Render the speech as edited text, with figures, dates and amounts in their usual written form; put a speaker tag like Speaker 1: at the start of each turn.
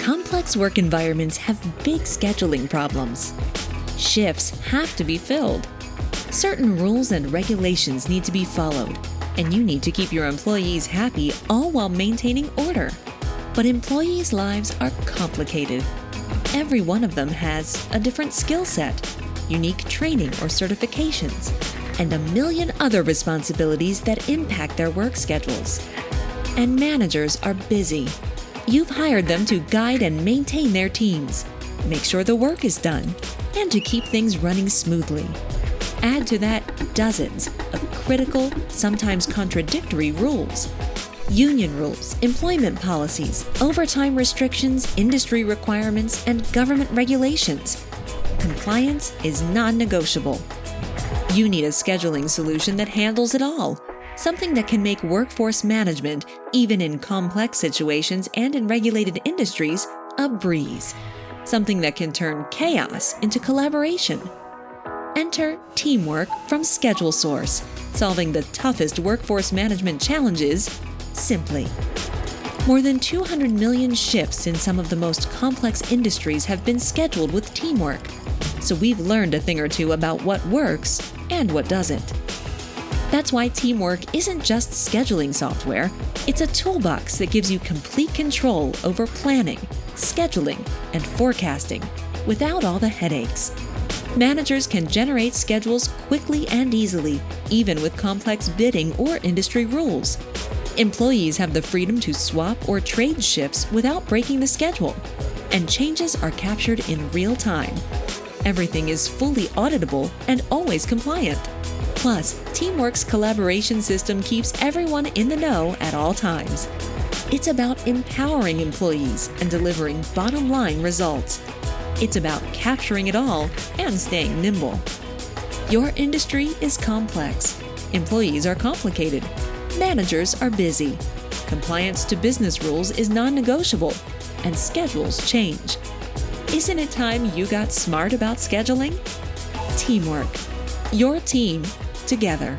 Speaker 1: Complex work environments have big scheduling problems. Shifts have to be filled. Certain rules and regulations need to be followed, and you need to keep your employees happy, all while maintaining order. But employees' lives are complicated. Every one of them has a different skill set, unique training or certifications, and a million other responsibilities that impact their work schedules. And managers are busy. You've hired them to guide and maintain their teams, make sure the work is done, and to keep things running smoothly. Add to that dozens of critical, sometimes contradictory rules. Union rules, employment policies, overtime restrictions, industry requirements, and government regulations. Compliance is non-negotiable. You need a scheduling solution that handles it all. Something that can make workforce management, even in complex situations and in regulated industries, a breeze. Something that can turn chaos into collaboration. Enter TeamWork from ScheduleSource, solving the toughest workforce management challenges simply. More than 200 million shifts in some of the most complex industries have been scheduled with TeamWork, so we've learned a thing or two about what works and what doesn't. That's why TeamWork isn't just scheduling software, it's a toolbox that gives you complete control over planning, scheduling, and forecasting without all the headaches. Managers can generate schedules quickly and easily, even with complex bidding or industry rules. Employees have the freedom to swap or trade shifts without breaking the schedule, and changes are captured in real time. Everything is fully auditable and always compliant. Plus, TeamWork's collaboration system keeps everyone in the know at all times. It's about empowering employees and delivering bottom-line results. It's about capturing it all and staying nimble. Your industry is complex. Employees are complicated. Managers are busy. Compliance to business rules is non-negotiable, and schedules change. Isn't it time you got smart about scheduling? TeamWork. Your team together.